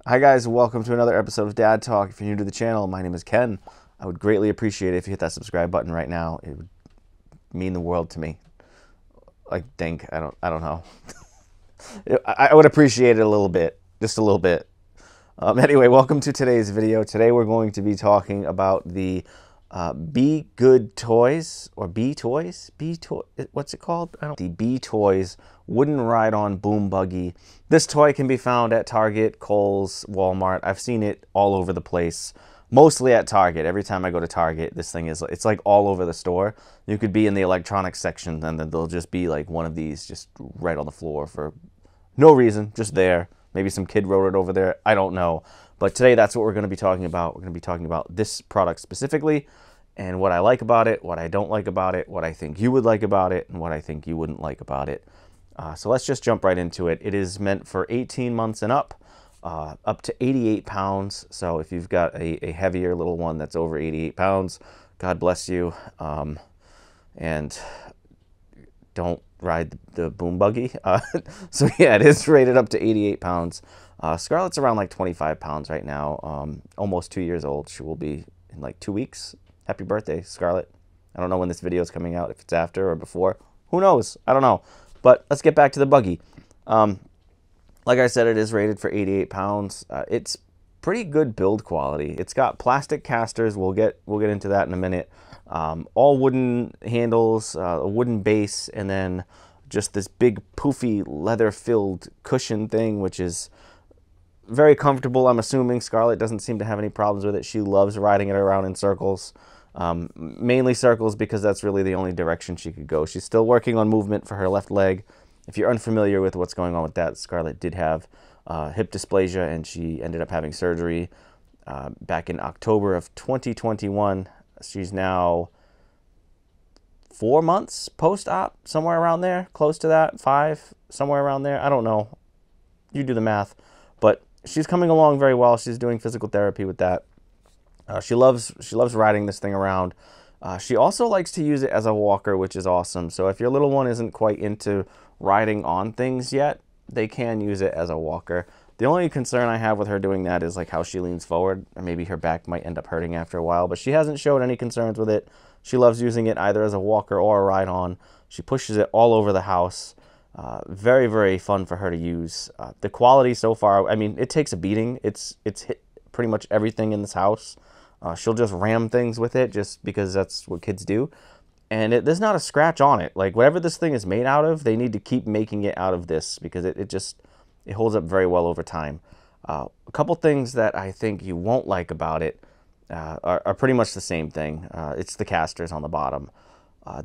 Hi guys, welcome to another episode of Dad Talk. If you're new to the channel, my name is Ken. I would greatly appreciate it if you hit that subscribe button right now. It would mean the world to me. I think I don't know. I would appreciate it a little bit, just a little bit. Anyway, welcome to today's video. Today we're going to be talking about the Be Good Toys or B Toys. What's it called? The B Toys wooden ride-on boom buggy. This toy can be found at Target, Kohl's, Walmart. I've seen it all over the place, mostly at Target. Every time I go to Target, this thing it's like all over the store. You could be in the electronics section and then there'll just be like one of these just right on the floor for no reason, just there. Maybe some kid wrote it over there. I don't know. But today that's what we're going to be talking about. We're going to be talking about this product specifically and what I like about it, what I don't like about it, what I think you would like about it, and what I think you wouldn't like about it. So let's just jump right into it. It is meant for 18 months and up to 88 pounds. So if you've got a heavier little one that's over 88 pounds, God bless you. And don't ride the boom buggy. So yeah, it is rated up to 88 pounds. Scarlett's around like 25 pounds right now, almost 2 years old. She will be in like 2 weeks. Happy birthday, Scarlett. I don't know when this video is coming out, if it's after or before. Who knows? I don't know. But let's get back to the buggy. Like I said, it is rated for 88 pounds. It's pretty good build quality. It's got plastic casters. We'll get into that in a minute. All wooden handles, a wooden base, and then just this big poofy leather-filled cushion thing, which is very comfortable. I'm assuming Scarlett doesn't seem to have any problems with it. She loves riding it around in circles. Mainly circles because that's really the only direction she could go. She's still working on movement for her left leg. If you're unfamiliar with what's going on with that, Scarlett did have hip dysplasia and she ended up having surgery back in October of 2021. She's now 4 months post-op, somewhere around there, close to that, 5, somewhere around there. I don't know. You do the math. But she's coming along very well. She's doing physical therapy with that. She loves riding this thing around. She also likes to use it as a walker, which is awesome. So if your little one isn't quite into riding on things yet, they can use it as a walker. The only concern I have with her doing that is like how she leans forward, or maybe her back might end up hurting after a while, but she hasn't showed any concerns with it. She loves using it either as a walker or a ride-on. She pushes it all over the house. Very, very fun for her to use. The quality so far, I mean, it takes a beating. It's hit pretty much everything in this house. She'll just ram things with it just because that's what kids do. And there's not a scratch on it. Like, whatever this thing is made out of, they need to keep making it out of this because it holds up very well over time. A couple things that I think you won't like about it are pretty much the same thing. It's the casters on the bottom.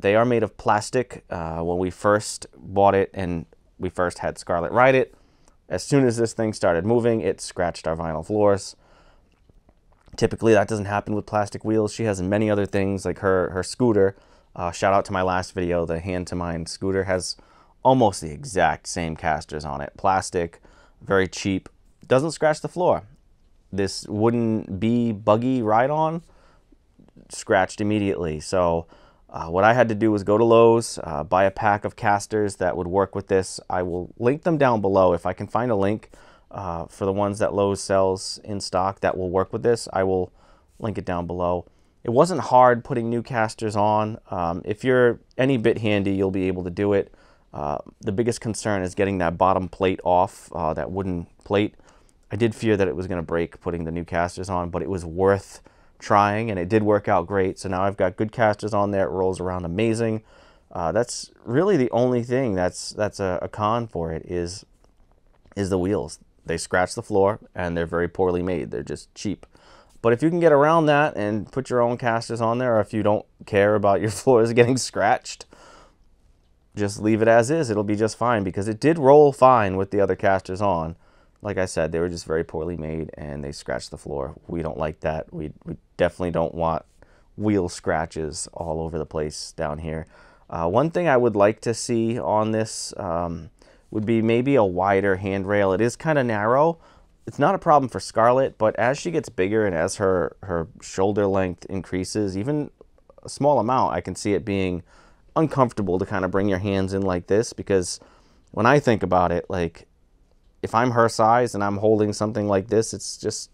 They are made of plastic. When we first bought it and we first had Scarlett ride it, as soon as this thing started moving, it scratched our vinyl floors. Typically, that doesn't happen with plastic wheels. She has many other things, like her scooter. Shout out to my last video, the Hand to Mind scooter has almost the exact same casters on it. Plastic, very cheap, doesn't scratch the floor. This wooden B buggy ride-on scratched immediately. So what I had to do was go to Lowe's, buy a pack of casters that would work with this. I will link them down below. If I can find a link for the ones that Lowe's sells in stock that will work with this, I will link it down below. It wasn't hard putting new casters on. If you're any bit handy, you'll be able to do it. The biggest concern is getting that bottom plate off, that wooden plate. I did fear that it was going to break putting the new casters on, but it was worth trying, and it did work out great. So now I've got good casters on there. It rolls around amazing. That's really the only thing that's a con for it is the wheels. They scratch the floor, and they're very poorly made. They're just cheap. But if you can get around that and put your own casters on there, or if you don't care about your floors getting scratched, just leave it as is. It'll be just fine because it did roll fine with the other casters on. Like I said, they were just very poorly made and they scratched the floor. We don't like that. We definitely don't want wheel scratches all over the place down here. One thing I would like to see on this would be maybe a wider handrail. It is kind of narrow. It's not a problem for Scarlett, but as she gets bigger and as her shoulder length increases, even a small amount, I can see it being uncomfortable to kind of bring your hands in like this, because when I think about it, like, if I'm her size and I'm holding something like this, it's just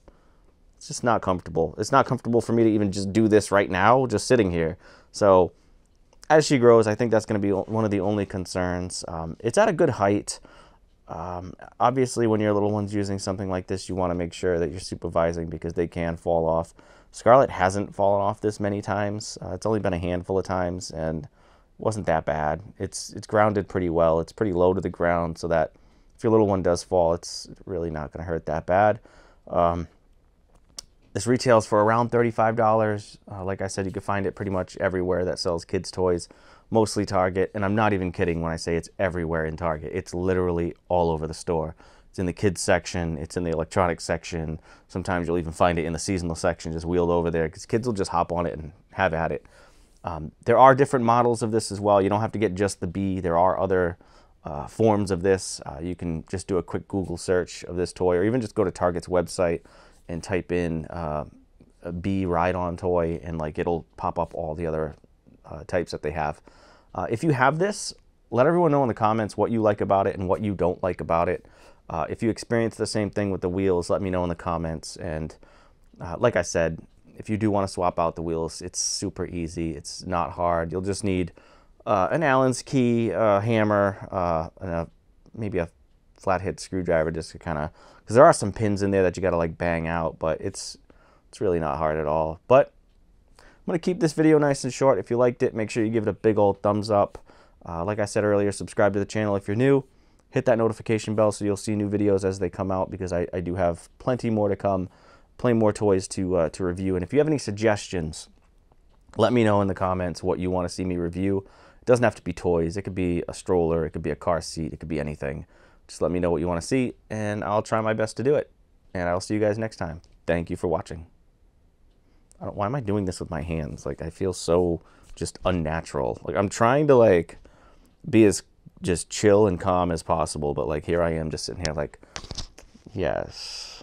not comfortable. It's not comfortable for me to even just do this right now, just sitting here. So as she grows, I think that's going to be one of the only concerns. It's at a good height. Obviously, when your little one's using something like this, you want to make sure that you're supervising because they can fall off. Scarlett hasn't fallen off this many times. It's only been a handful of times, and it wasn't that bad. It's grounded pretty well. It's pretty low to the ground, so that if your little one does fall, it's really not going to hurt that bad. This retails for around $35. Like I said, you can find it pretty much everywhere that sells kids' toys, mostly Target. And I'm not even kidding when I say it's everywhere in Target. It's literally all over the store. It's in the kids section. It's in the electronics section. Sometimes you'll even find it in the seasonal section, just wheeled over there, because kids will just hop on it and have at it. There are different models of this as well. You don't have to get just the B. There are other forms of this. You can just do a quick Google search of this toy, or even just go to Target's website and type in a bee ride-on toy, and like it'll pop up all the other types that they have. If you have this, let everyone know in the comments what you like about it and what you don't like about it. If you experience the same thing with the wheels, let me know in the comments. And like I said, if you do want to swap out the wheels, it's super easy. It's not hard. You'll just need an Allen's key, a hammer, and maybe a flathead screwdriver, just to kind of, because there are some pins in there that you got to like bang out, but it's really not hard at all. But I'm going to keep this video nice and short. If you liked it, make sure you give it a big old thumbs up. Like I said earlier, subscribe to the channel if you're new. Hit that notification bell so you'll see new videos as they come out, because I do have plenty more to come, plenty more toys to review. And if you have any suggestions, let me know in the comments what you want to see me review. It doesn't have to be toys. It could be a stroller. It could be a car seat. It could be anything. Just let me know what you want to see, and I'll try my best to do it. And I'll see you guys next time. Thank you for watching. Why am I doing this with my hands? Like, I feel so just unnatural. Like, I'm trying to, like, be as just chill and calm as possible, but, like, here I am just sitting here like, yes.